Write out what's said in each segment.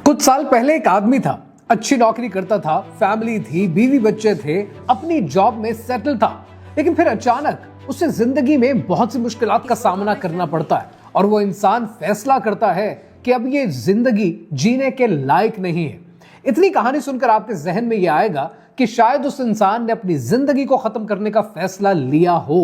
कुछ साल पहले एक आदमी था, अच्छी नौकरी करता था, फैमिली थी, बीवी बच्चे थे, अपनी जॉब में सेटल था। लेकिन फिर अचानक उसे जिंदगी में बहुत सी मुश्किलात का सामना करना पड़ता है और वो इंसान फैसला करता है कि अब ये जिंदगी जीने के लायक नहीं है। इतनी कहानी सुनकर आपके जहन में यह आएगा कि शायद उस इंसान ने अपनी जिंदगी को खत्म करने का फैसला लिया हो।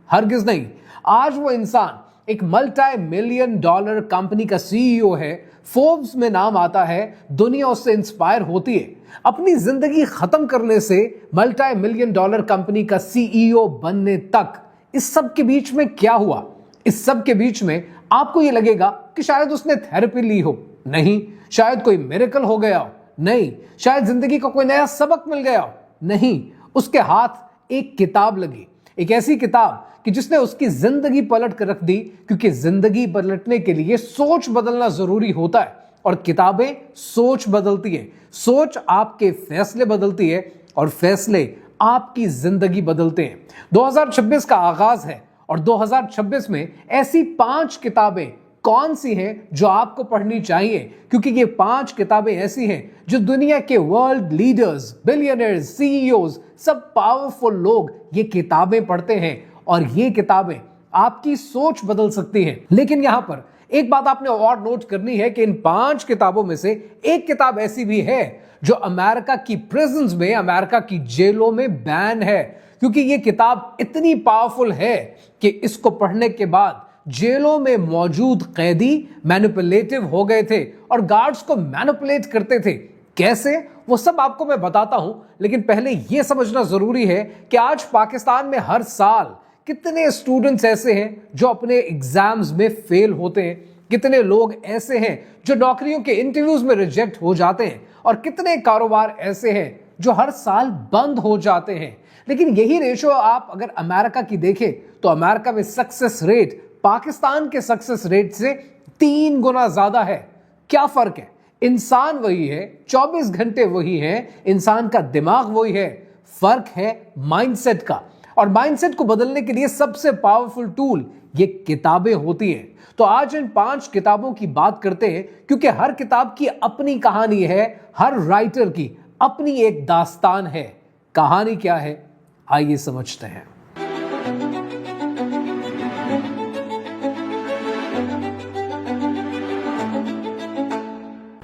हरगिज नहीं। आज वो इंसान एक मल्टी मिलियन डॉलर कंपनी का सीईओ है, फोर्ब्स में नाम आता है, दुनिया उससे इंस्पायर होती है। अपनी जिंदगी खत्म करने से मल्टी मिलियन डॉलर कंपनी का सीईओ बनने तक, इस सब के बीच में क्या हुआ? इस सब के बीच में आपको यह लगेगा कि शायद उसने थेरेपी ली हो, नहीं। शायद कोई मिरेकल हो गया हो, नहीं। शायद जिंदगी का कोई नया सबक मिल गया हो, नहीं। उसके हाथ एक किताब लगी, एक ऐसी किताब कि जिसने उसकी जिंदगी पलट कर रख दी, क्योंकि जिंदगी पलटने के लिए सोच बदलना जरूरी होता है और किताबें सोच बदलती है। सोच आपके फैसले बदलती है और फैसले आपकी जिंदगी बदलते हैं। 2026 का आगाज है और 2026 में ऐसी 5 किताबें कौन सी हैं जो आपको पढ़नी चाहिए, क्योंकि ये 5 किताबें ऐसी हैं जो दुनिया के वर्ल्ड लीडर्स, बिलियनर्स, सीईओज, सब पावरफुल लोग ये किताबें पढ़ते हैं और ये किताबें आपकी सोच बदल सकती हैं। लेकिन यहां पर एक बात आपने और नोट करनी है कि इन 5 किताबों में से एक किताब ऐसी भी है जो अमेरिका की प्रिजन्स में, अमेरिका की जेलों में बैन है, क्योंकि ये किताब इतनी पावरफुल है कि इसको पढ़ने के बाद जेलों में मौजूद कैदी मैनिपुलेटिव हो गए थे और गार्ड्स को मैनिपुलेट करते थे। कैसे, वो सब आपको मैं बताता हूं, लेकिन पहले यह समझना जरूरी है कि आज पाकिस्तान में हर साल कितने स्टूडेंट्स ऐसे हैं जो अपने एग्जाम्स में फेल होते हैं, कितने लोग ऐसे हैं जो नौकरियों के इंटरव्यूज में रिजेक्ट हो जाते हैं और कितने कारोबार ऐसे हैं जो हर साल बंद हो जाते हैं। लेकिन यही रेशो आप अगर अमेरिका की देखें तो अमेरिका में सक्सेस रेट पाकिस्तान के सक्सेस रेट से 3 गुना ज्यादा है। क्या फर्क है? इंसान वही है, 24 घंटे वही है, इंसान का दिमाग वही है, फर्क है माइंडसेट का। और माइंडसेट को बदलने के लिए सबसे पावरफुल टूल ये किताबें होती हैं। तो आज इन 5 किताबों की बात करते हैं, क्योंकि हर किताब की अपनी कहानी है, हर राइटर की अपनी एक दास्तान है। कहानी क्या है, आइए समझते हैं।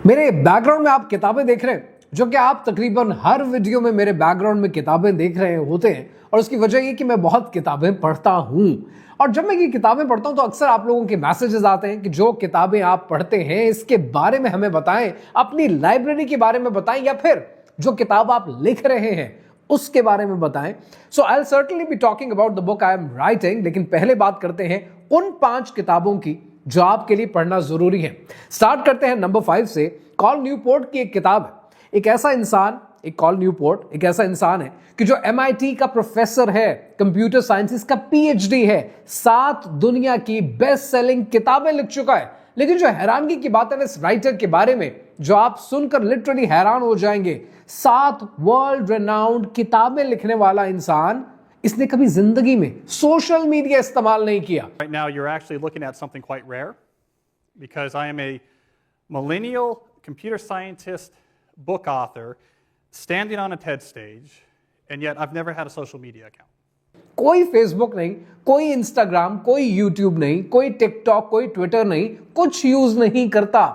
मेरे बैकग्राउंड में आप किताबें देख रहे हैं, जो कि आप तकरीबन हर वीडियो में मेरे बैकग्राउंड में किताबें देख रहे होते हैं, और उसकी वजह ये कि मैं बहुत किताबें पढ़ता हूं। और जब मैं ये किताबें पढ़ता हूं तो अक्सर आप लोगों के मैसेजेस आते हैं कि जो किताबें आप पढ़ते हैं इसके बारे में हमें बताएं, अपनी लाइब्रेरी के बारे में बताएं, या फिर जो किताब आप लिख रहे हैं उसके बारे में बताएं। So I will certainly be talking about the book I am writing. लेकिन पहले बात करते हैं उन 5 किताबों की जो आपके लिए पढ़ना जरूरी है। स्टार्ट करते हैं नंबर 5 से। कॉल न्यूपोर्ट की एक किताब है। कॉल न्यूपोर्ट एक ऐसा इंसान है कि जो MIT का प्रोफेसर है, कंप्यूटर साइंसेस का PhD है, 7 दुनिया की बेस्ट सेलिंग किताबें लिख चुका है। लेकिन जो हैरानगी की बात है ना इस राइटर के बारे में, जो आप सुनकर लिटरली हैरान हो जाएंगे, 7 वर्ल्ड रेनाउंड किताबें लिखने वाला इंसान, इसने कभी जिंदगी में सोशल मीडिया इस्तेमाल नहीं किया। Right now you're actually looking at something quite rare, because I am a millennial computer scientist, book author, standing on a TED stage, and yet I've never had a social media account. कोई Facebook नहीं, कोई Instagram, कोई YouTube नहीं, कोई TikTok, कोई Twitter नहीं, कुछ use नहीं करता।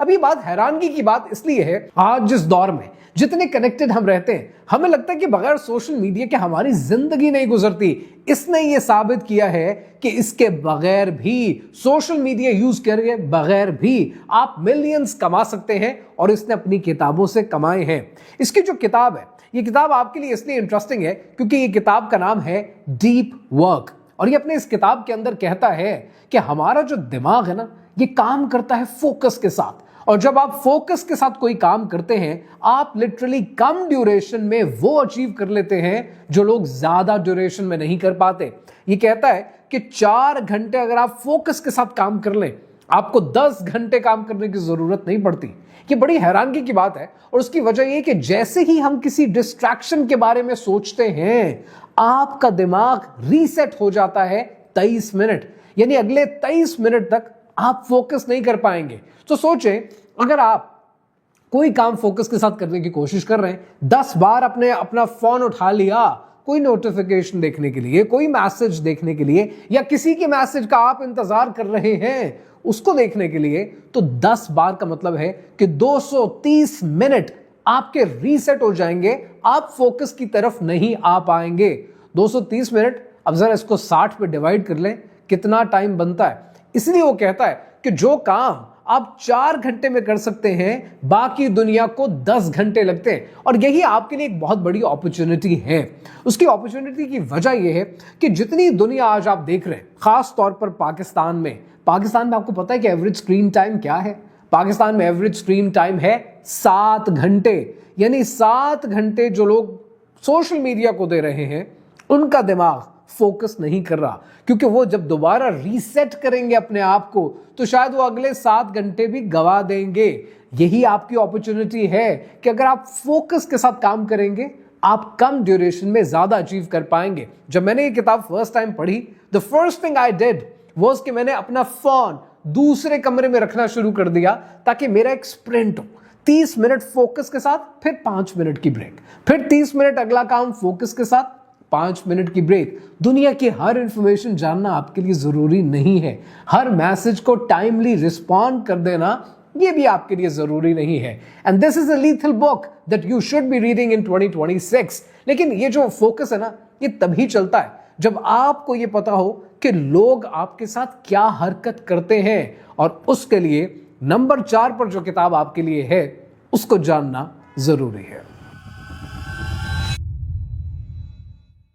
अब ये बात हैरानगी की बात इसलिए है, आज जिस दौर में जितने कनेक्टेड हम रहते हैं, हमें लगता है कि बगैर सोशल मीडिया के हमारी जिंदगी नहीं गुजरती। इसने ये साबित किया है कि इसके बगैर भी, सोशल मीडिया यूज करके बगैर भी आप मिलियंस कमा सकते हैं, और इसने अपनी किताबों से कमाए हैं। इसकी जो किताब है, ये किताब आपके लिए इसलिए इंटरेस्टिंग है क्योंकि ये किताब का नाम है डीप वर्क। और ये अपने इस किताब के अंदर कहता है कि हमारा जो दिमाग है ना, ये काम करता है फोकस के साथ, और जब आप फोकस के साथ कोई काम करते हैं, आप लिटरली कम ड्यूरेशन में वो अचीव कर लेते हैं जो लोग ज्यादा ड्यूरेशन में नहीं कर पाते। ये कहता है कि 4 घंटे अगर आप फोकस के साथ काम कर लें, आपको 10 घंटे काम करने की जरूरत नहीं पड़ती। ये बड़ी हैरानगी की बात है, और उसकी वजह यह कि जैसे ही हम किसी डिस्ट्रैक्शन के बारे में सोचते हैं, आपका दिमाग रीसेट हो जाता है 23 मिनट, यानी अगले 23 मिनट तक आप फोकस नहीं कर पाएंगे। तो सोचें, अगर आप कोई काम फोकस के साथ करने की कोशिश कर रहे हैं, 10 बार अपना फोन उठा लिया कोई नोटिफिकेशन देखने के लिए, कोई मैसेज देखने के लिए, या किसी के मैसेज का आप इंतजार कर रहे हैं उसको देखने के लिए, तो 10 बार का मतलब है कि 230 मिनट आपके रीसेट हो जाएंगे, आप फोकस की तरफ नहीं आ पाएंगे। 230 मिनट, अब जरा इसको 60 पे डिवाइड कर लें, कितना टाइम बनता है। इसलिए वो कहता है कि जो काम आप 4 घंटे में कर सकते हैं, बाकी दुनिया को 10 घंटे लगते हैं। और यही आपके लिए एक बहुत बड़ी अपॉर्चुनिटी है। उसकी अपॉर्चुनिटी की वजह यह है कि जितनी दुनिया आज आप देख रहे हैं, खास तौर पर पाकिस्तान में आपको पता है कि एवरेज स्क्रीन टाइम क्या है? पाकिस्तान में एवरेज स्क्रीन टाइम है 7 घंटे। यानी 7 घंटे जो लोग सोशल मीडिया को दे रहे हैं, उनका दिमाग फोकस नहीं कर रहा, क्योंकि वो जब दोबारा रीसेट करेंगे अपने आप को तो शायद वो अगले 7 घंटे भी गवा देंगे। यही आपकी अपॉर्चुनिटी है कि अगर आप फोकस के साथ काम करेंगे, आप कम ड्यूरेशन में ज्यादा अचीव कर पाएंगे। जब मैंने ये किताब फर्स्ट टाइम पढ़ी, the first thing I did was कि मैंने अपना फोन दूसरे कमरे में रखना शुरू कर दिया ताकि मेरा एक स्प्रिंट हो। 30 मिनट फोकस के साथ, फिर 5 मिनट की ब्रेक, फिर 30 मिनट अगला काम फोकस के साथ, 5 मिनट की ब्रेक। दुनिया की हर इंफॉर्मेशन जानना आपके लिए जरूरी नहीं है। हर मैसेज को टाइमली रिस्पॉन्ड कर देना ये भी आपके लिए जरूरी नहीं है। And this is a lethal book that you should be reading in 2026। लेकिन ये जो फोकस है ना, ये तभी चलता है जब आपको ये पता हो कि लोग आपके साथ क्या हरकत करते हैं। और उसके लिए नंबर 4 पर जो किताब आपके लिए है, उसको जानना जरूरी है।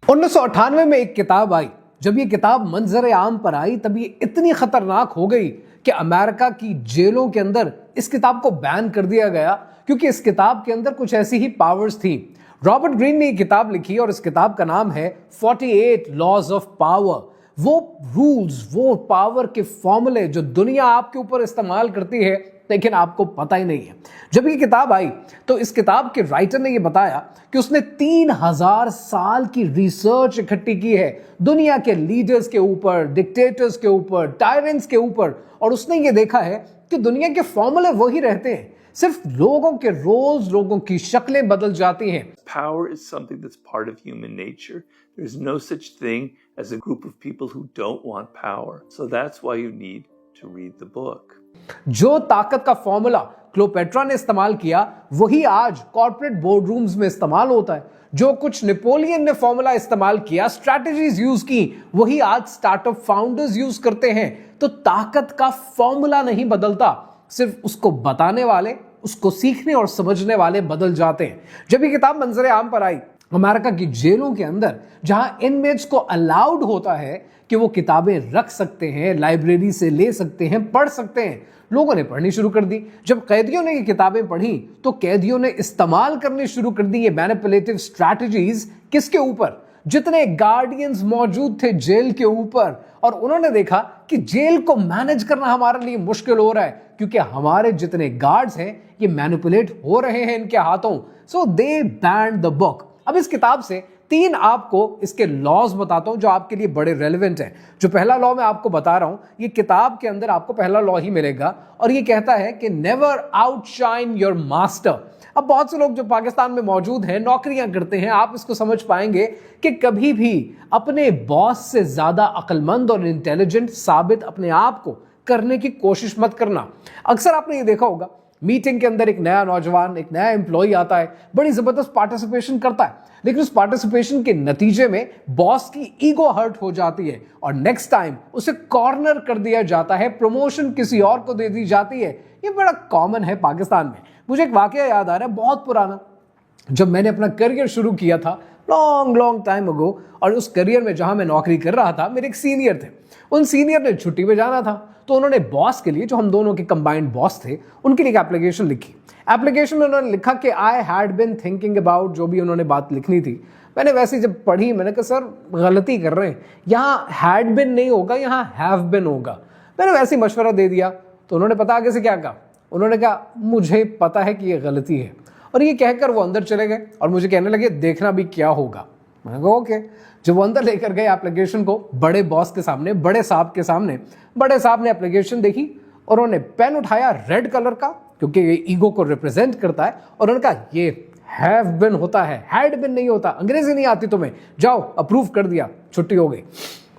1998 में एक किताब आई। जब ये किताब मंजर आम पर आई, तब ये इतनी खतरनाक हो गई कि अमेरिका की जेलों के अंदर इस किताब को बैन कर दिया गया, क्योंकि इस किताब के अंदर कुछ ऐसी ही पावर्स थी। रॉबर्ट ग्रीन ने ये किताब लिखी और इस किताब का नाम है 48 लॉज ऑफ पावर। वो रूल्स, वो पावर के फॉर्मूले जो दुनिया आपके ऊपर इस्तेमाल करती है, लेकिन आपको पता ही नहीं है। जब ये किताब आई तो इस किताब के राइटर ने ये बताया कि उसने 3000 साल की रिसर्च इकट्ठी की है दुनिया के लीडर्स के ऊपर, डिक्टेटर्स के ऊपर, टायरेंट्स के ऊपर, और उसने ये देखा है कि दुनिया के फॉर्मूले वही रहते हैं, सिर्फ लोगों के रोल्स, लोगों की शक्लें बदल जाती हैं। Power is something that's part of human nature. There's no such thing as a group of people who don't want power. So that's why you need to read the book. जो ताकत का formula क्लोपेट्रा ने इस्तेमाल किया, वही आज corporate board rooms में इस्तेमाल होता है। जो कुछ नेपोलियन ने फॉर्मूला इस्तेमाल किया, स्ट्रैटेजीज यूज की, वही आज स्टार्टअप फाउंडर्स यूज करते हैं। तो ताकत का फॉर्मूला नहीं बदलता, सिर्फ उसको बताने वाले, उसको सीखने और समझने वाले बदल जाते हैं। जब ये किताब मंजर आम पर आई, अमेरिका की जेलों के अंदर जहां इनमेट्स को अलाउड होता है कि वो किताबें रख सकते हैं, लाइब्रेरी से ले सकते हैं, पढ़ सकते हैं, लोगों ने पढ़नी शुरू कर दी। जब कैदियों ने ये किताबें पढ़ी तो कैदियों ने इस्तेमाल करनी शुरू कर दी ये मैनिपुलेटिव स्ट्रैटेजीज। किसके ऊपर? जितने गार्डियंस मौजूद थे जेल के ऊपर। और उन्होंने देखा कि जेल को मैनेज करना हमारे लिए मुश्किल हो रहा है, क्योंकि हमारे जितने गार्ड्स हैं ये मैनिपुलेट हो रहे हैं इनके हाथों। सो दे बैंड द बुक। अब इस किताब से 3 आपको इसके लॉज बताता हूं जो आपके लिए बड़े रेलेवेंट हैं। जो पहला लॉ मैं आपको बता रहा हूं, ये किताब के अंदर आपको पहला लॉ ही मिलेगा, और ये कहता है कि नेवर आउटशाइन योर मास्टर। अब बहुत से लोग जो पाकिस्तान में मौजूद हैं, नौकरियां करते हैं, आप इसको समझ पाएंगे कि कभी भी अपने बॉस से ज्यादा अक्लमंद और इंटेलिजेंट साबित अपने आप को करने की कोशिश मत करना। अक्सर आपने ये देखा होगा, मीटिंग के अंदर एक नया नौजवान, एक नया एम्प्लॉय आता है, बड़ी जबरदस्त पार्टिसिपेशन करता है, लेकिन उस पार्टिसिपेशन के नतीजे में बॉस की ईगो हर्ट हो जाती है और नेक्स्ट टाइम उसे कॉर्नर कर दिया जाता है, प्रमोशन किसी और को दे दी जाती है। ये बड़ा कॉमन है पाकिस्तान में। मुझे एक वाकया याद आ रहा है, बहुत पुराना। जब मैंने अपना करियर शुरू किया था लॉन्ग टाइम अगो, और उस करियर में जहां मैं नौकरी कर रहा था, मेरे एक सीनियर थे। उन सीनियर ने छुट्टी पे जाना था, तो उन्होंने बॉस के लिए, जो हम दोनों के कंबाइंड बॉस थे, उनके लिए एक एप्लीकेशन लिखी। एप्लीकेशन में उन्होंने लिखा कि I had been thinking about, जो भी उन्होंने बात लिखनी थी। मैंने वैसे जब पढ़ी, मैंने कहा सर गलती कर रहे हैं, यहाँ हैड बिन नहीं होगा, यहाँ हैव बिन होगा। मैंने वैसे ही मशवरा दे दिया। तो उन्होंने पता आगे से क्या कहा? उन्होंने कहा मुझे पता है कि ये गलती है, और ये कहकर वो अंदर चले गए और मुझे कहने लगे देखना भी क्या होगा। मैंने कहा ओके। जब वो अंदर लेकर गए एप्लीकेशन को बड़े बॉस के सामने, बड़े साहब के सामने, बड़े साहब ने एप्लीकेशन देखी और उन्होंने पेन उठाया रेड कलर का क्योंकि ये ईगो को रिप्रेजेंट करता है। और उन्होंने कहा ये हैव बिन होता है, हैड बिन नहीं होता, अंग्रेजी नहीं आती तुम्हें, जाओ अप्रूव कर दिया, छुट्टी हो गई।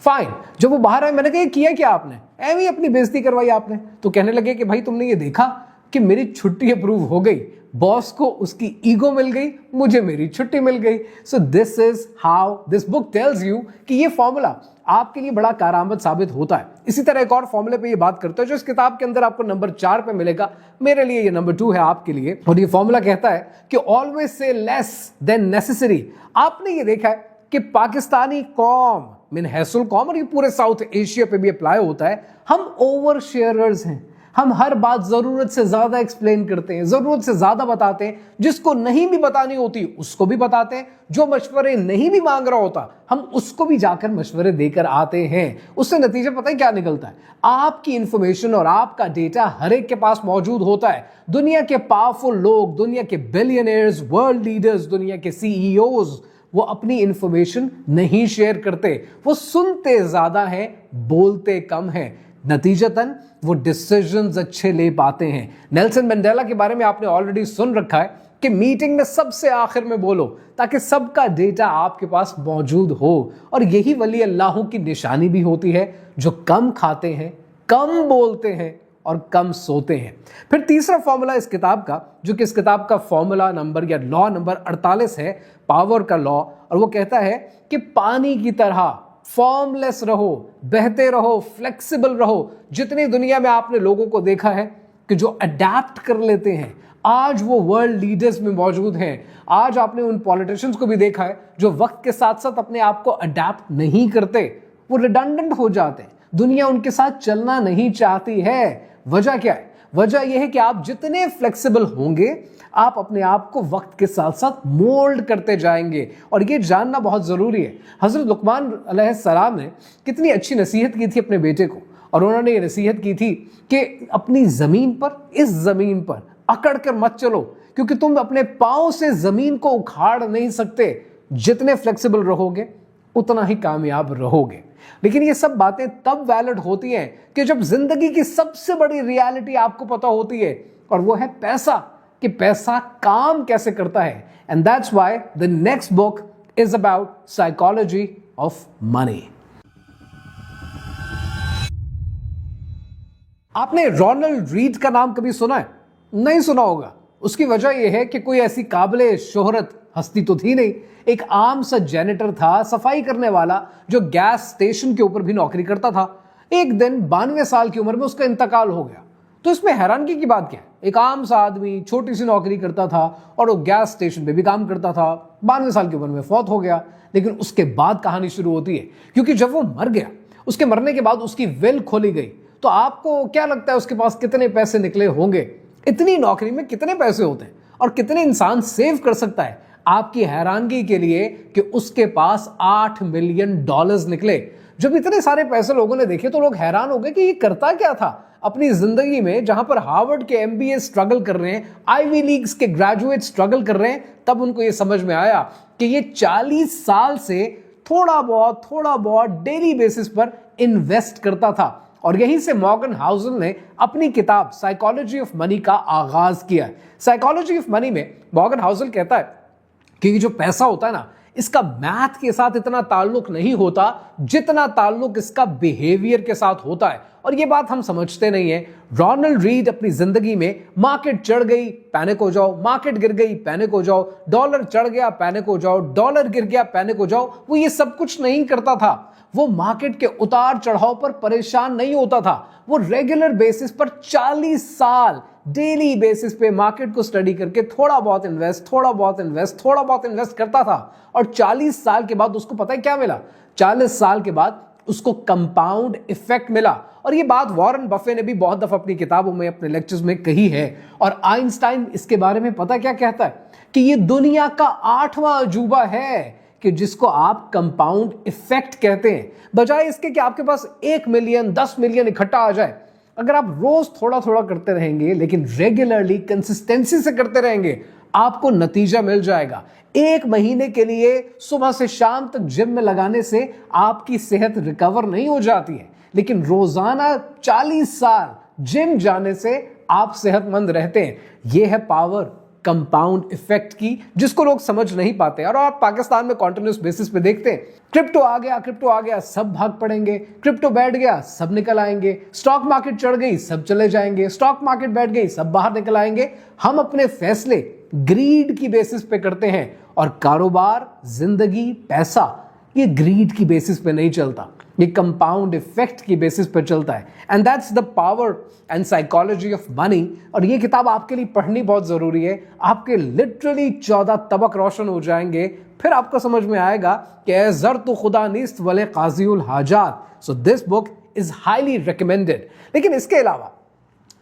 फाइन। जब वो बाहर आए मैंने कहा ये किया क्या आपने, ऐਵੇਂ ही अपनी बेइज्जती करवाई आपने। तो कहने लगे कि भाई तुमने ये देखा कि मेरी छुट्टी अप्रूव हो गई, बॉस को उसकी ईगो मिल गई, मुझे मेरी छुट्टी मिल गई। So this is how this book tells you कि ये फॉर्मूला आपके लिए बड़ा कारआमद साबित होता है। इसी तरह एक और फॉर्मूले पे ये बात करते हैं जो इस किताब के अंदर आपको नंबर 4 पे मिलेगा, मेरे लिए ये नंबर 2 है आपके लिए। और ये फॉर्मूला कहता है कि always say less than necessary. आपने ये देखा है कि पाकिस्तानी कौम मीन हैसल कौम, और ये पूरे साउथ एशिया पे भी अप्लाई होता है, हम ओवर शेयरर्स हैं। हम हर बात जरूरत से ज्यादा एक्सप्लेन करते हैं, जरूरत से ज्यादा बताते हैं, जिसको नहीं भी बतानी होती उसको भी बताते हैं, जो मशवरे नहीं भी मांग रहा होता हम उसको भी जाकर मशवरे देकर आते हैं। उससे नतीजा पता है क्या निकलता है, आपकी इंफॉर्मेशन और आपका डेटा हर एक के पास मौजूद होता है। दुनिया के पावरफुल लोग, दुनिया के बिलियनियर्स, वर्ल्ड लीडर्स, दुनिया के सीईओज, वो अपनी इंफॉर्मेशन नहीं शेयर करते, वो सुनते ज्यादा हैं, बोलते कम हैं। नतीजतन वो डिसीजंस अच्छे ले पाते हैं। नेल्सन मंडेला के बारे में आपने ऑलरेडी सुन रखा है कि मीटिंग में सबसे आखिर में बोलो ताकि सबका डेटा आपके पास मौजूद हो। और यही वली अल्लाह की निशानी भी होती है, जो कम खाते हैं, कम बोलते हैं और कम सोते हैं। फिर तीसरा फॉर्मूला इस किताब का, जो कि इस किताब का फॉर्मूला नंबर या लॉ नंबर 48 है, पावर का लॉ, और वो कहता है कि पानी की तरह फॉर्मलेस रहो, बहते रहो, फ्लेक्सिबल रहो। जितनी दुनिया में आपने लोगों को देखा है कि जो अडेप्ट कर लेते हैं, आज वो वर्ल्ड लीडर्स में मौजूद हैं। आज आपने उन पॉलिटिशियंस को भी देखा है जो वक्त के साथ साथ अपने आप को अडेप्ट नहीं करते, वो रिडंडेंट हो जाते हैं, दुनिया उनके साथ चलना नहीं चाहती है। वजह क्या है? वजह यह है कि आप जितने फ्लेक्सिबल होंगे, आप अपने आप को वक्त के साथ साथ मोल्ड करते जाएंगे। और ये जानना बहुत जरूरी है। हजरत लुकमान अलैहिस्सलाम ने कितनी अच्छी नसीहत की थी अपने बेटे को, और उन्होंने ये नसीहत की थी कि अपनी जमीन पर, इस जमीन पर अकड़ कर मत चलो, क्योंकि तुम अपने पांव से जमीन को उखाड़ नहीं सकते। जितने फ्लेक्सिबल रहोगे उतना ही कामयाब रहोगे। लेकिन ये सब बातें तब वैलिड होती हैं कि जब जिंदगी की सबसे बड़ी रियलिटी आपको पता होती है, और वो है पैसा, कि पैसा काम कैसे करता है। And that's why the next book is about psychology of money. आपने रोनाल्ड रीड का नाम कभी सुना है? नहीं सुना होगा। उसकी वजह यह है कि कोई ऐसी काबिले शोहरत हस्ती तो थी नहीं। एक आम सा जेनेटर था, सफाई करने वाला, जो गैस स्टेशन के ऊपर भी नौकरी करता था। एक दिन 92 साल की उम्र में उसका इंतकाल हो गया। तो इसमें हैरानगी की बात क्या है? एक आम सा आदमी छोटी सी नौकरी करता था और वो गैस स्टेशन पे भी काम करता था, 92 साल की उम्र में फौत हो गया। लेकिन उसके बाद कहानी शुरू होती है, क्योंकि जब वो मर गया, उसके मरने के बाद उसकी विल खोली गई। तो आपको क्या लगता है उसके पास कितने पैसे निकले होंगे? इतनी नौकरी में कितने पैसे होते हैं और कितने इंसान सेव कर सकता है? आपकी हैरानगी के लिए कि उसके पास $8 मिलियन निकले। जब इतने सारे पैसे लोगों ने देखे तो लोग हैरान हो गए कि ये करता क्या था अपनी जिंदगी में, जहां पर हार्वर्ड के MBA स्ट्रगल कर रहे हैं, आईवी लीग्स के ग्रेजुएट स्ट्रगल कर रहे हैं। तब उनको ये समझ में आया कि ये 40 साल से थोड़ा बहुत डेली बेसिस पर इन्वेस्ट करता था। और यहीं से मॉर्गन हाउसल ने अपनी किताब साइकोलॉजी ऑफ मनी का आगाज किया। साइकोलॉजी ऑफ मनी में मॉर्गन हाउसल कहता है कि ये जो पैसा होता है ना, इसका मैथ के साथ इतना ताल्लुक नहीं होता जितना ताल्लुक इसका बिहेवियर के साथ होता है। और ये बात हम समझते नहीं है। रोनाल्ड रीड अपनी जिंदगी में मार्केट चढ़ गई, पैनिक हो जाओ, मार्केट गिर गई, पैनिक हो जाओ, डॉलर चढ़ गया, पैनिक हो जाओ, डॉलर गिर गया, पैनिक हो जाओ, वो ये सब कुछ नहीं करता था। वो मार्केट के उतार चढ़ाव पर परेशान नहीं होता था। वो रेगुलर बेसिस पर 40 साल डेली बेसिस पे मार्केट को स्टडी करके थोड़ा बहुत इन्वेस्ट करता था। और 40 साल के बाद उसको पता है क्या मिला? 40 साल के बाद उसको कंपाउंड इफेक्ट मिला। और ये बात वॉरेन बफे ने भी बहुत दफा अपनी किताबों में, अपने लेक्चर्स में कही है। और आइंस्टाइन इसके बारे में पता क्या कहता है कि ये दुनिया का 8वां अजूबा है कि जिसको आप कंपाउंड इफेक्ट कहते हैं। बजाय इसके कि आपके पास 1 मिलियन 10 मिलियन इकट्ठा आ जाए, अगर आप रोज थोड़ा थोड़ा करते रहेंगे, लेकिन रेगुलरली कंसिस्टेंसी से करते रहेंगे, आपको नतीजा मिल जाएगा। 1 महीने के लिए सुबह से शाम तक जिम में लगाने से आपकी सेहत रिकवर नहीं हो जाती है, लेकिन रोजाना 40 साल जिम जाने से आप सेहतमंद रहते हैं। ये है पावर कंपाउंड इफेक्ट की, जिसको लोग समझ नहीं पाते। और आप पाकिस्तान में कॉन्टिन्यूस बेसिस पे देखते हैं, क्रिप्टो आ गया सब भाग पड़ेंगे, क्रिप्टो बैठ गया सब निकल आएंगे, स्टॉक मार्केट चढ़ गई सब चले जाएंगे, स्टॉक मार्केट बैठ गई सब बाहर निकल आएंगे। हम अपने फैसले ग्रीड की बेसिस पे करते हैं, और कारोबार, जिंदगी, पैसा ये ग्रीड की बेसिस पे नहीं चलता, ये कंपाउंड इफेक्ट की बेसिस पे चलता है। And that's the power and psychology of money. और ये किताब आपके लिए पढ़नी बहुत जरूरी है। आपके लिटरली 14 तबक रोशन हो जाएंगे, फिर आपको समझ में आएगा कि ए जर तो खुदा नीस्त वले काजिउल हाजात। So this book is highly recommended. लेकिन इसके अलावा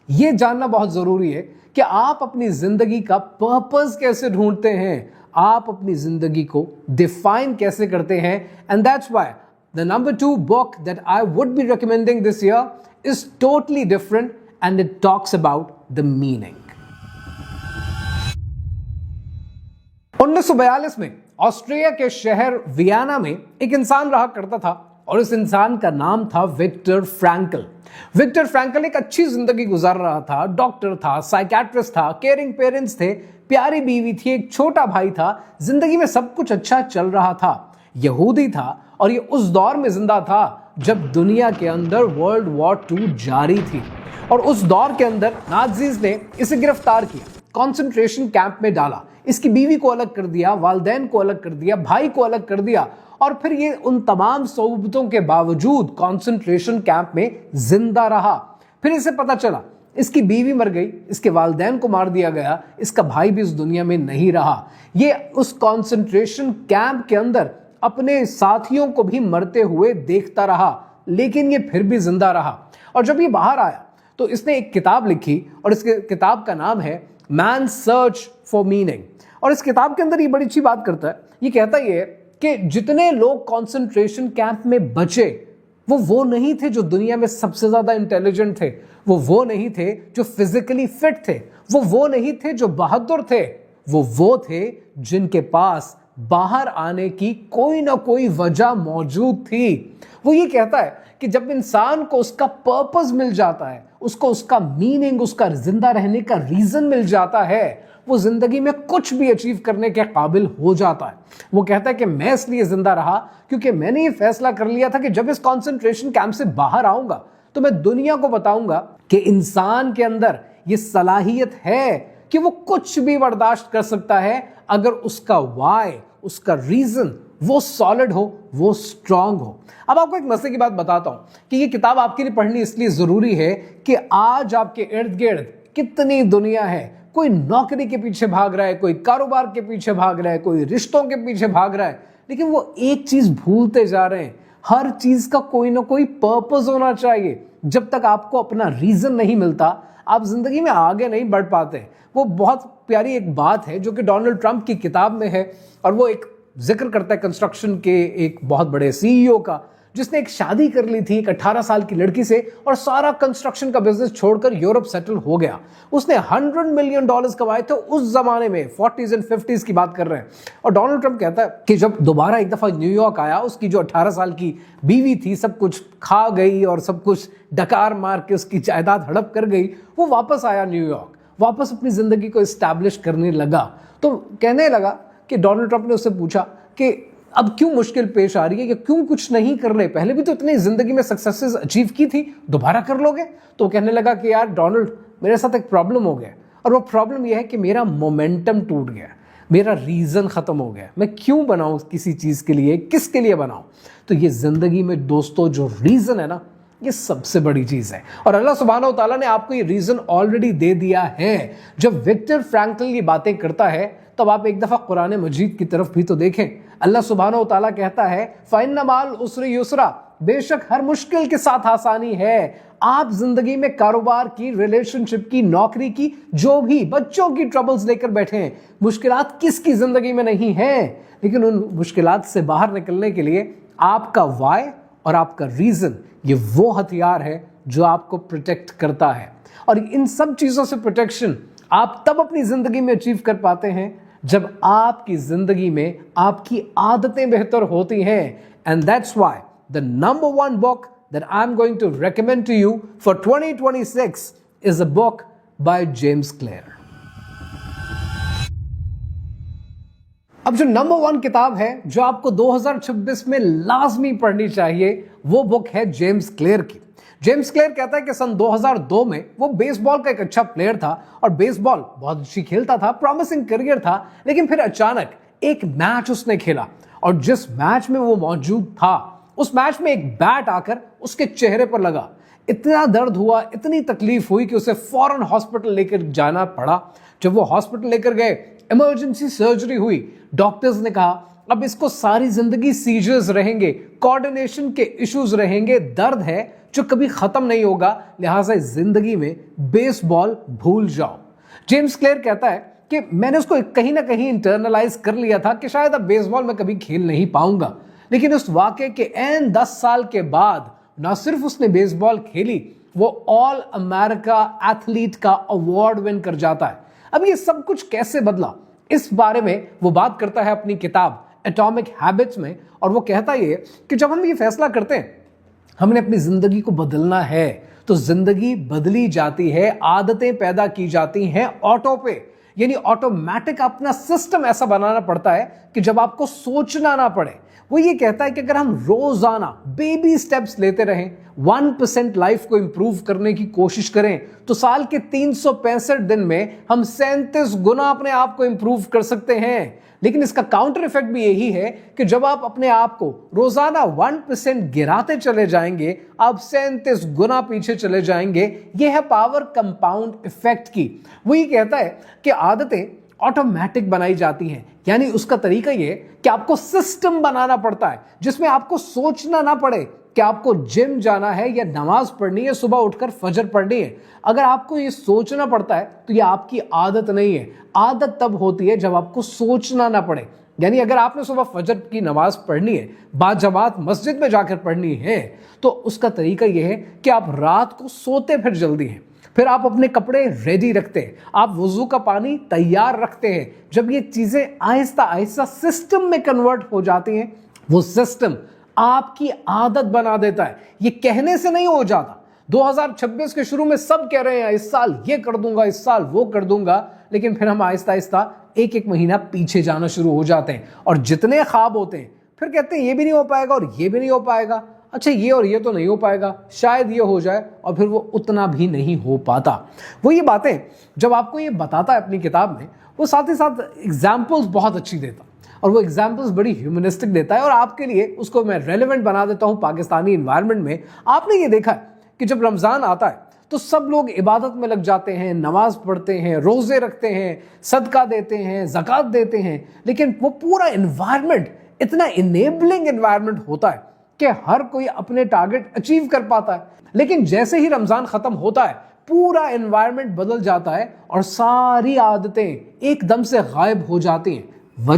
ये जानना बहुत जरूरी है कि आप अपनी जिंदगी का पर्पस कैसे ढूंढते हैं, आप अपनी जिंदगी को डिफाइन कैसे करते हैं। And that's why the number 2 book that I would be recommending this year is totally different, and it talks about the meaning. 1942 में ऑस्ट्रिया के शहर वियना में एक इंसान रहा करता था, और इस इंसान का नाम था विक्टर फ्रैंकल। विक्टर फ्रैंकल एक अच्छी जिंदगी गुजार रहा था, डॉक्टर था, साइकियाट्रिस्ट था, केयरिंग पेरेंट्स थे, प्यारी बीवी थी, एक छोटा भाई था, जिंदगी में सब कुछ अच्छा चल रहा था। यहूदी था, और ये उस दौर में जिंदा था जब दुनिया के अंदर वर्ल्ड वॉर 2 जारी थी। और उस दौर के अंदर नाज़ीज़ ने इसे गिरफ्तार किया, कॉन्सेंट्रेशन कैंप में डाला, इसकी बीवी को अलग कर दिया, वालिदैन को अलग कर दिया, भाई को अलग कर दिया, और फिर ये उन तमाम सोबतों के बावजूद कॉन्सेंट्रेशन कैंप में जिंदा रहा। फिर इसे पता चला इसकी बीवी मर गई, इसके वालिदैन को मार दिया गया, इसका भाई भी इस दुनिया में नहीं रहा। ये उस कॉन्सेंट्रेशन कैंप के अंदर अपने साथियों को भी मरते हुए देखता रहा, लेकिन ये फिर भी जिंदा रहा। और जब ये बाहर आया तो इसने एक किताब लिखी, और इस किताब का नाम है मैन सर्च फॉर मीनिंग। और इस किताब के अंदर ये बड़ी अच्छी बात करता है, ये कहता ये है कि जितने लोग कॉन्सेंट्रेशन कैंप में बचे वो नहीं थे जो दुनिया में सबसे ज्यादा इंटेलिजेंट थे, वो नहीं थे जो फिजिकली फिट थे, वो नहीं थे जो बहादुर थे, वो थे जिनके पास बाहर आने की कोई ना कोई वजह मौजूद थी। वो ये कहता है कि जब इंसान को उसका पर्पस मिल जाता है, उसको उसका मीनिंग, उसका जिंदा रहने का रीजन मिल जाता है, वो जिंदगी में कुछ भी अचीव करने के काबिल हो जाता है। वो कहता है कि मैं इसलिए जिंदा रहा क्योंकि मैंने ये फैसला कर लिया था कि जब इस कॉन्सेंट्रेशन कैंप से बाहर आऊंगा तो मैं दुनिया को बताऊंगा कि इंसान के अंदर ये सलाहियत है कि वो कुछ भी बर्दाश्त कर सकता है, अगर उसका वाई, उसका रीजन वो सॉलिड हो, वो स्ट्रांग हो। अब आपको एक मसले की बात बताता हूं कि ये किताब आपके लिए पढ़नी इसलिए जरूरी है कि आज आपके इर्द गिर्द कितनी दुनिया है, कोई नौकरी के पीछे भाग रहा है, कोई कारोबार के पीछे भाग रहा है, कोई रिश्तों के पीछे भाग रहा है, लेकिन वो एक चीज भूलते जा रहे हैं, हर चीज का कोई ना कोई पर्पस होना चाहिए। जब तक आपको अपना रीजन नहीं मिलता, आप जिंदगी में आगे नहीं बढ़ पाते। वो बहुत प्यारी एक बात है जो कि डोनाल्ड ट्रंप की किताब में है, और वो एक जिक्र करता है कंस्ट्रक्शन के एक बहुत बड़े सीईओ का, जिसने एक शादी कर ली थी एक 18 साल की लड़की से, और सारा कंस्ट्रक्शन का बिजनेस छोड़कर यूरोप सेटल हो गया। उसने $100 मिलियन कमाए थे उस जमाने में, 40s and 50s की बात कर रहे हैं। और डोनाल्ड ट्रंप कहता है कि जब दोबारा एक दफा न्यूयॉर्क आया, उसकी जो 18 साल की बीवी थी सब कुछ खा गई और सब कुछ डकार मार के उसकी जायदाद हड़प कर गई। वो वापस आया न्यूयॉर्क, वापस अपनी जिंदगी को एस्टैब्लिश करने लगा। तो कहने लगा कि डोनाल्ड ट्रंप ने उससे पूछा कि अब क्यों मुश्किल पेश आ रही है, कि क्यों कुछ नहीं कर रहे, पहले भी तो इतनी जिंदगी में सक्सेसेस अचीव की थी, दोबारा कर लोगे? तो कहने लगा कि यार डोनाल्ड, मेरे साथ एक प्रॉब्लम हो गया, और वो प्रॉब्लम यह है कि मेरा मोमेंटम टूट गया, मेरा रीजन खत्म हो गया, मैं क्यों बनाऊं किसी चीज के लिए, किसके लिए बनाऊं? तो ये जिंदगी में दोस्तों जो रीजन है ना, ये सबसे बड़ी चीज है, और अल्लाह सुब्हानहू व तआला ने आपको ये रीजन ऑलरेडी दे दिया है। जब विक्टर फ्रैंकल ये बातें करता है, तब आप एक दफा कुरान मजीद की तरफ भी तो देखें। अल्लाह सुब्हानहू व तआला कहता है फ़इन्न माल उसरि युसरा, बेशक हर मुश्किल के साथ आसानी है। आप जिंदगी में कारोबार की, रिलेशनशिप की, नौकरी की, जो भी बच्चों की ट्रबल्स लेकर बैठे हैं, मुश्किलात किसकी जिंदगी में नहीं है, लेकिन उन मुश्किलात से बाहर निकलने के लिए आपका वाई और आपका रीजन, ये वो हथियार है जो आपको प्रोटेक्ट करता है। और इन सब चीजों से प्रोटेक्शन आप तब अपनी जिंदगी में अचीव कर पाते हैं जब आपकी जिंदगी में आपकी आदतें बेहतर होती हैं। And that's why the number 1 book that I'm going to recommend to you for 2026 is a book by James clear. अब जो नंबर 1 किताब है जो आपको 2026 में लाजमी पढ़नी चाहिए वो बुक है जेम्स क्लियर की। जेम्स क्लियर कहता है कि सन 2002 में वो बेसबॉल का एक अच्छा प्लेयर था और बेसबॉल बहुत अच्छी खेलता था, प्रॉमिसिंग करियर था, लेकिन फिर अचानक एक मैच उसने खेला और जिस मैच में वो मौजूद था उस मैच में एक बैट आकर उसके चेहरे पर लगा। इतना दर्द हुआ, इतनी तकलीफ हुई कि उसे फौरन हॉस्पिटल लेकर जाना पड़ा। जब वो हॉस्पिटल लेकर गए, इमरजेंसी सर्जरी हुई। डॉक्टर्स ने कहा अब इसको सारी जिंदगी सीजर्स रहेंगे, कोऑर्डिनेशन के इश्यूज रहेंगे, दर्द है जो कभी खत्म नहीं होगा, लिहाजा जिंदगी में बेसबॉल भूल जाओ। जेम्स क्लियर कहता है कि मैंने उसको कहीं ना कहीं इंटरनलाइज कर लिया था कि शायद अब बेसबॉल में कभी खेल नहीं पाऊंगा, लेकिन उस वाकये के एन 10 साल के बाद ना सिर्फ उसने बेसबॉल खेली, वो ऑल अमेरिका एथलीट का अवार्ड विन कर जाता है। अब ये सब कुछ कैसे बदला, इस बारे में वो बात करता है अपनी किताब एटॉमिक हैबिट्स में। और वो कहता है कि जब हम ये फैसला करते हैं हमने अपनी जिंदगी को बदलना है तो जिंदगी बदली जाती है, आदतें पैदा की जाती हैं ऑटो पे, यानी ऑटोमेटिक अपना सिस्टम ऐसा बनाना पड़ता है कि जब आपको सोचना ना पड़े। वो ये कहता है कि अगर हम रोजाना बेबी स्टेप्स लेते रहें, 1% लाइफ को इंप्रूव करने की कोशिश करें, तो साल के 365 दिन में हम 37 गुना अपने आप को इंप्रूव कर सकते हैं। लेकिन इसका काउंटर इफेक्ट भी यही है कि जब आप अपने आप को रोजाना 1% गिराते चले जाएंगे, आप 37 गुना पीछे चले जाएंगे। यह है पावर कंपाउंड इफेक्ट की। वो ये कहता है कि आदतें ऑटोमेटिक बनाई जाती हैं, यानी उसका तरीका ये कि आपको सिस्टम बनाना पड़ता है जिसमें आपको सोचना ना पड़े कि आपको जिम जाना है या नमाज पढ़नी है, सुबह उठकर फजर पढ़नी है। अगर आपको ये सोचना पड़ता है तो ये आपकी आदत नहीं है। आदत तब होती है जब आपको सोचना ना पड़े। यानी अगर आपने सुबह फजर की नमाज पढ़नी है, बाजमात मस्जिद में जाकर पढ़नी है, तो उसका तरीका यह है कि आप रात को सोते फिर जल्दी हैं, फिर आप अपने कपड़े रेडी रखते हैं, आप वुजू का पानी तैयार रखते हैं। जब ये चीजें आहिस्ता आहिस्ता सिस्टम में कन्वर्ट हो जाती हैं, वो सिस्टम आपकी आदत बना देता है। ये कहने से नहीं हो जाता। 2026 के शुरू में सब कह रहे हैं इस साल ये कर दूंगा, इस साल वो कर दूंगा, लेकिन फिर हम आहिस्ता आहिस्ता एक एक महीना पीछे जाना शुरू हो जाते हैं और जितने ख्वाब होते हैं फिर कहते हैं ये भी नहीं हो पाएगा और ये भी नहीं हो पाएगा, अच्छा ये और ये तो नहीं हो पाएगा, शायद ये हो जाए, और फिर वो उतना भी नहीं हो पाता। वो ये बातें जब आपको ये बताता है अपनी किताब में, वो साथ ही साथ एग्जाम्पल्स बहुत अच्छी देता और वो एग्जाम्पल्स बड़ी ह्यूमनिस्टिक देता है और आपके लिए उसको मैं रेलेवेंट बना देता हूँ पाकिस्तानी इन्वायरमेंट में। आपने ये देखा है कि जब रमज़ान आता है तो सब लोग इबादत में लग जाते हैं, नमाज पढ़ते हैं, रोज़े रखते हैं, सदका देते हैं, ज़कात देते हैं, लेकिन वो पूरा इन्वायरमेंट इतना इनेबलिंग इन्वायरमेंट होता है कि हर कोई अपने टारगेट अचीव कर पाता है। लेकिन जैसे ही रमज़ान ख़त्म होता है पूरा इन्वायरमेंट बदल जाता है और सारी आदतें एकदम से गायब हो जाती हैं।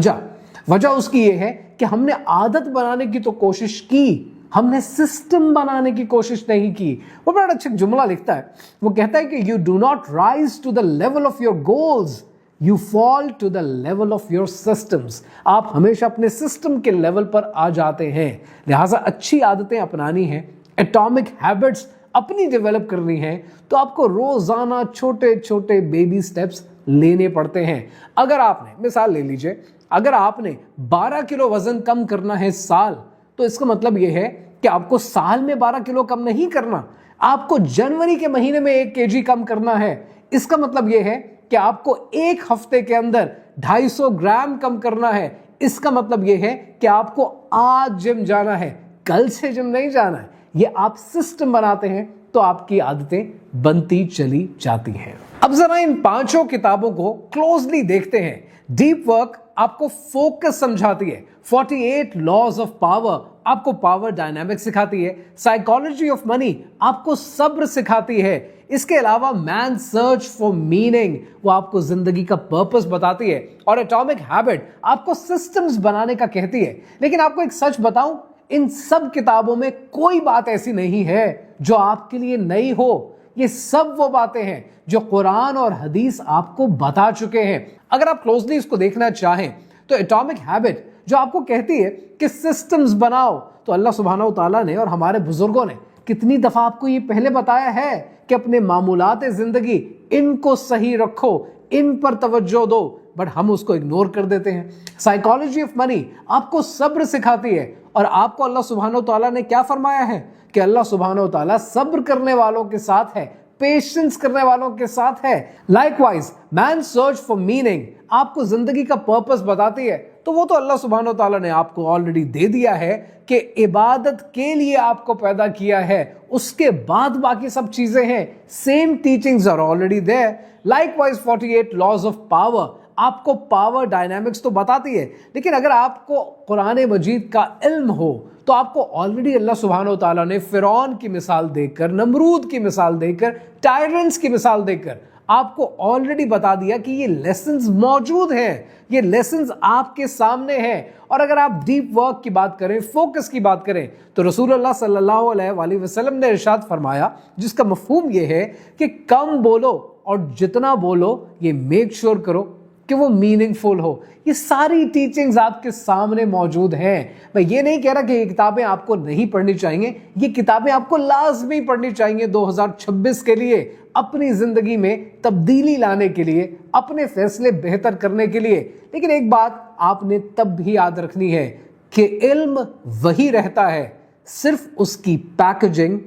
वजह उसकी ये है कि हमने आदत बनाने की तो कोशिश की, हमने सिस्टम बनाने की कोशिश नहीं की। वो बड़ा अच्छा जुमला लिखता है, वो कहता है कि you do not rise to the level of your goals, you fall to the level of your systems. आप हमेशा अपने सिस्टम के लेवल पर आ जाते हैं। लिहाजा अच्छी आदतें अपनानी है, एटॉमिक हैबिट्स अपनी डेवलप करनी है, तो आपको रोजाना छोटे छोटे बेबी स्टेप्स लेने पड़ते हैं। अगर आपने मिसाल ले लीजिए, अगर आपने 12 किलो वजन कम करना है साल, तो इसका मतलब यह है कि आपको साल में 12 किलो कम नहीं करना, आपको जनवरी के महीने में 1 kg कम करना है। इसका मतलब यह है कि आपको एक हफ्ते के अंदर 250 ग्राम कम करना है। इसका मतलब यह है कि आपको आज जिम जाना है, कल से जिम नहीं जाना है। ये आप सिस्टम बनाते हैं तो आपकी आदतें बनती चली जाती हैं। अब जरा इन 5 किताबों को क्लोजली देखते हैं। डीप वर्क आपको फोकस समझाती है, 48 लॉज ऑफ पावर आपको पावर डायनामिक्स सिखाती है, साइकोलॉजी ऑफ मनी आपको सब्र सिखाती है, इसके अलावा मैन सर्च फॉर मीनिंग वो आपको जिंदगी का पर्पस बताती है, और एटॉमिक हैबिट आपको सिस्टम्स बनाने का कहती है। लेकिन आपको एक सच बताऊं, इन सब किताबों में कोई बात ऐसी नहीं है जो आपके लिए नई हो। ये सब वो बातें हैं जो कुरान और हदीस आपको बता चुके हैं। अगर आप क्लोजली इसको देखना चाहें तो एटॉमिक हैबिट जो आपको कहती है कि सिस्टम्स बनाओ, तो अल्लाह सुब्हानहू तआला ने और हमारे बुजुर्गों ने कितनी दफा आपको ये पहले बताया है कि अपने मामूलात जिंदगी इनको सही रखो, इन पर तवज्जो दो, बट हम उसको इग्नोर कर देते हैं। साइकोलॉजी ऑफ मनी आपको सब्र सिखाती है, और आपको अल्लाह सुब्हानो तआला ने क्या फरमाया है कि अल्लाह सुब्हानो तआला सब्र करने वालों के साथ है, पेशेंस करने वालों के साथ है। Likewise man search for meaning आपको जिंदगी का पर्पस बताती है, तो वो तो अल्लाह सुब्हानो तआला ने आपको ऑलरेडी दे दिया है कि इबादत के लिए आपको पैदा किया है, उसके बाद बाकी सब चीजें हैं। Same teachings are already there. Likewise 48 laws of power आपको पावर डायनामिक्स तो बताती है, लेकिन अगर आपको कुरान मजीद का इल्म हो तो आपको ऑलरेडी अल्लाह सुब्हानो तआला ने फिरौन की मिसाल देकर, नमरूद की मिसाल देकर, टायरेंट्स की मिसाल देकर आपको ऑलरेडी बता दिया कि ये लेसन्स मौजूद हैं, ये लेसन्स आपके सामने हैं। और अगर आप डीप वर्क की बात करें, फोकस की बात करें, तो रसूलुल्लाह सल्लल्लाहु अलैहि वसल्लम ने इरशाद फरमाया, जिसका मफहूम ये है कि कम बोलो और जितना बोलो ये मेक श्योर करो कि वो मीनिंगफुल हो। ये सारी टीचिंग्स आपके सामने मौजूद हैं। मैं ये नहीं कह रहा कि ये किताबें आपको नहीं पढ़नी चाहिए, ये किताबें आपको लाजमी पढ़नी चाहिए 2026 के लिए, अपनी जिंदगी में तब्दीली लाने के लिए, अपने फैसले बेहतर करने के लिए। लेकिन एक बात आपने तब भी याद रखनी है कि इल्म वही रहता है, सिर्फ उसकी पैकेजिंग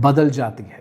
बदल जाती है।